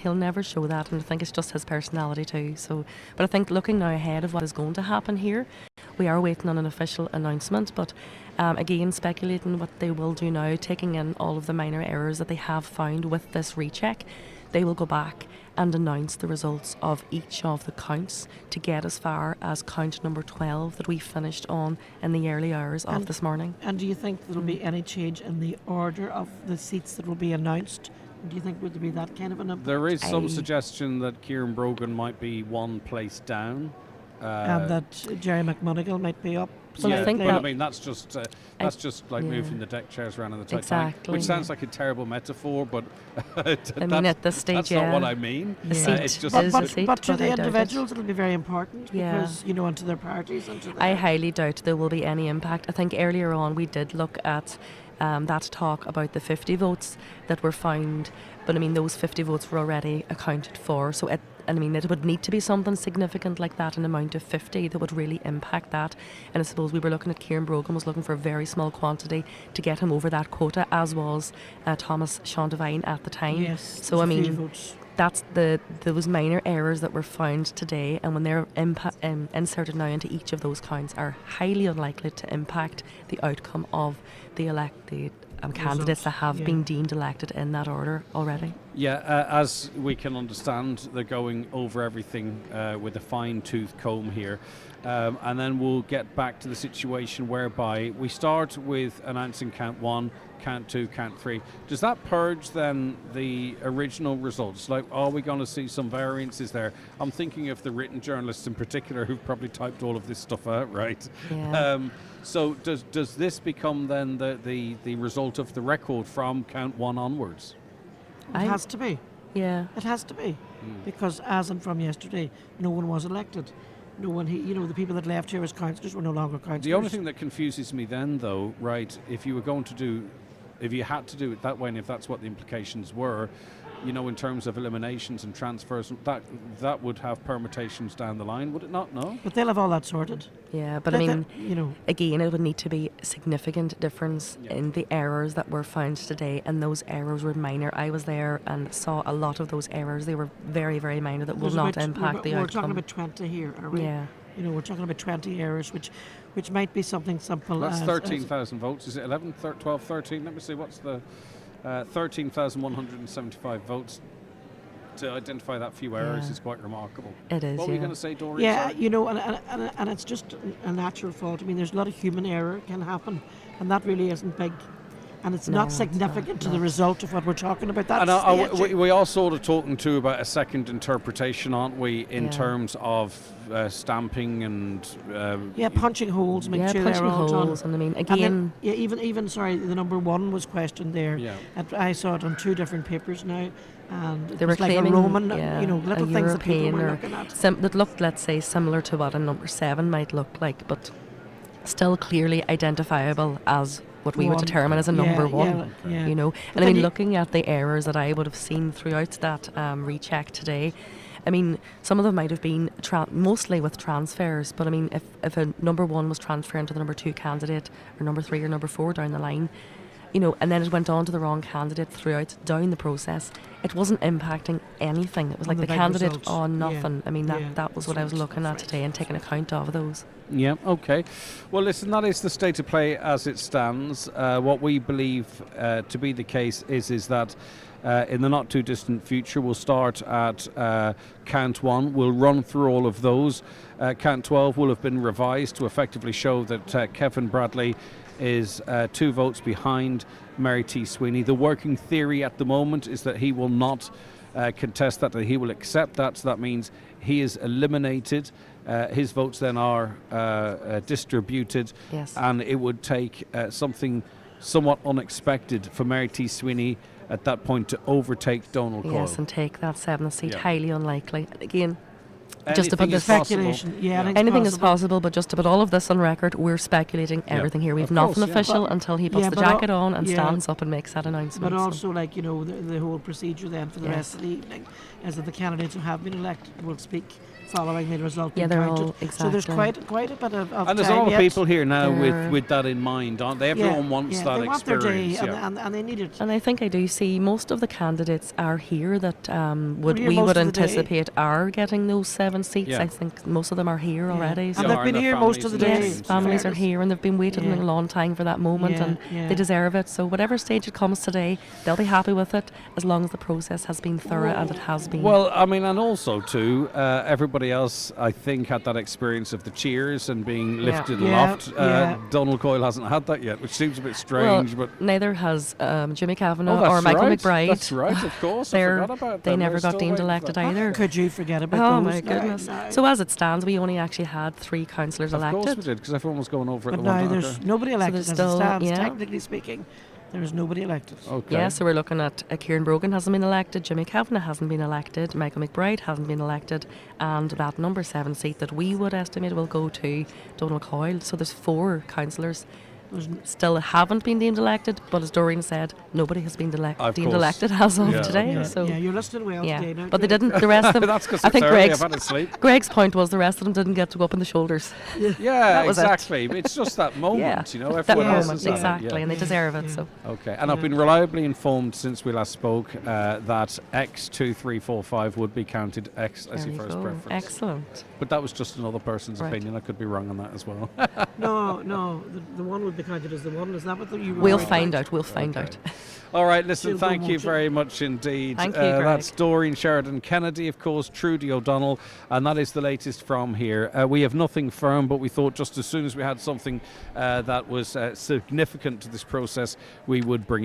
he'll never show that, and I think it's just his personality too. So, but I think looking now ahead of what is going to happen here, we are waiting on an official announcement, but again, speculating what they will do now, taking in all of the minor errors that they have found with this recheck, they will go back and announce the results of each of the counts to get as far as count number 12 that we finished on in the early hours of this morning. And do you think there will be any change in the order of the seats that will be announced? Do you think would there be that kind of an impact? There is some suggestion that Kieran Brogan might be one place down. And that Jerry McMonigal might be up. Well, I think but I mean that's just like moving the deck chairs around in the Titanic, which sounds like a terrible metaphor, but I mean at this stage, that's not what I mean. The seat it's just is a seat, but to the individuals, it'll be very important because and to their parties and to their I highly doubt there will be any impact. I think earlier on we did look at that talk about the 50 votes that were found, but I mean those 50 votes were already accounted for, so it would need to be something significant like that, an amount of 50 that would really impact that. And I suppose we were looking at Kieran Brogan was looking for a very small quantity to get him over that quota, as was Thomas Sean Devine at the time. Yes, so I mean that's those minor errors that were found today, and when they're inserted now into each of those counts, are highly unlikely to impact the outcome of the candidates that have been deemed elected in that order already. Yeah, as we can understand, they're going over everything with a fine-tooth comb here. And then we'll get back to the situation whereby we start with announcing count 1, count 2, count 3. Does that purge then the original results? Like, are we going to see some variances there? I'm thinking of the written journalists in particular who've probably typed all of this stuff out, right? Yeah. So does this become then the result of the record from count 1 onwards? It has to be. Yeah. It has to be. Because as and from yesterday, no one was elected. No one, the people that left here as councillors were no longer councillors. The only thing that confuses me then, though, right, if you had to do it that way, and if that's what the implications were, in terms of eliminations and transfers, that would have permutations down the line, would it not? No? But they'll have all that sorted. Yeah, but again, it would need to be a significant difference in the errors that were found today, and those errors were minor. I was there and saw a lot of those errors. They were very, very minor that will not impact the outcome. We're talking about 20 here, are we? Yeah. We're talking about 20 errors, which might be something simple. That's 13,000 votes. Is it 11, 12, 13? Let me see, what's the... 13,175 votes. To identify that few errors is quite remarkable. It is. What were you going to say, Dorian? Yeah, and it's just a natural fault. I mean, there's a lot of human error can happen, and that really isn't big. And it's not significant to the result of what we're talking about. That's we are sort of talking too about a second interpretation, aren't we, in terms of stamping and punching holes, make sure punching they're all holes, done. and I mean again, even the number 1 was questioned there. Yeah. I saw it on 2 different papers now, and they were like claiming a Roman, little a things that people European were looking at. that looked, let's say, similar to what a number 7 might look like, but still clearly identifiable as what we would determine as a number 1, And I mean, looking at the errors that I would have seen throughout that recheck today, I mean, some of them might have been mostly with transfers, but I mean, if a number 1 was transferring to the number 2 candidate, or number 3 or number 4 down the line, and then it went on to the wrong candidate throughout down the process, it wasn't impacting anything. It was like the candidate results. on nothing. Yeah. I mean, that was what I was looking at today and taking account of those. Yeah, okay. Well, listen, that is the state of play as it stands. What we believe to be the case is that in the not too distant future, we'll start at count 1. We'll run through all of those. Count 12 will have been revised to effectively show that Kevin Bradley is 2 votes behind Mary T. Sweeney. The working theory at the moment is that he will not contest that he will accept that. So that means he is eliminated. His votes then are distributed, and it would take something somewhat unexpected for Mary T. Sweeney at that point to overtake Donald Coyle. Yes, and take that 7th seat. Highly unlikely. Again, just to put this speculation. Anything is possible, but just to put all of this on record, we're speculating everything here. We've nothing official until he puts the jacket on and stands up and makes that announcement. But also, like, you know, the whole procedure then for the rest of the evening is that the candidates who have been elected will speak following the result being counted. Exactly. So there's quite a bit of and there's a lot of people here now with that in mind, aren't they? Everyone wants that they want experience. Their day and they need it. And I think I do see most of the candidates are here that we would anticipate are getting those 7 seats. I think most of them are here already. So and they've been here most of the day. Yes, families are here and they've been waiting a long time for that moment and they deserve it. So whatever stage it comes today, they'll be happy with it as long as the process has been thorough and it has been. Well, I mean, and also too, everybody else, I think, had that experience of the cheers and being lifted aloft. Donald Coyle hasn't had that yet, which seems a bit strange. Well, but neither has Jimmy Kavanagh or Michael McBride. That's right, of course. I forgot about they never got deemed elected either. How could you forget about those? Oh my goodness. No. So as it stands, we only actually had 3 councillors elected. Of course we did, because everyone was going over it. But now there's nobody elected so as it stands, technically speaking. There is nobody elected. Okay. Yeah, so we're looking at Kieran Brogan hasn't been elected, Jimmy Kavanagh hasn't been elected, Michael McBride hasn't been elected, and that number 7 seat that we would estimate will go to Donald Coyle. So there's 4 councillors still haven't been deemed elected, but as Doreen said, nobody has been deemed elected as of today. Okay. So you're listening well today now. But they didn't. The rest of them. That's because I think I've had a sleep. Greg's point was the rest of them didn't get to go up on the shoulders. Yeah, exactly. It's just that moment, you know. Everyone else moment, exactly, and they deserve it. So okay, and I've been reliably informed since we last spoke that X2345 would be counted X as your first preference. Excellent. But that was just another person's opinion. I could be wrong on that as well. No, the one would be counted as the one. Is that what you were We'll find out. We'll find out. All right, listen, thank you very much indeed. Thank you, Greg. That's Doreen Sheridan Kennedy, of course, Trudy O'Donnell, and that is the latest from here. We have nothing firm, but we thought just as soon as we had something that was significant to this process, we would bring it.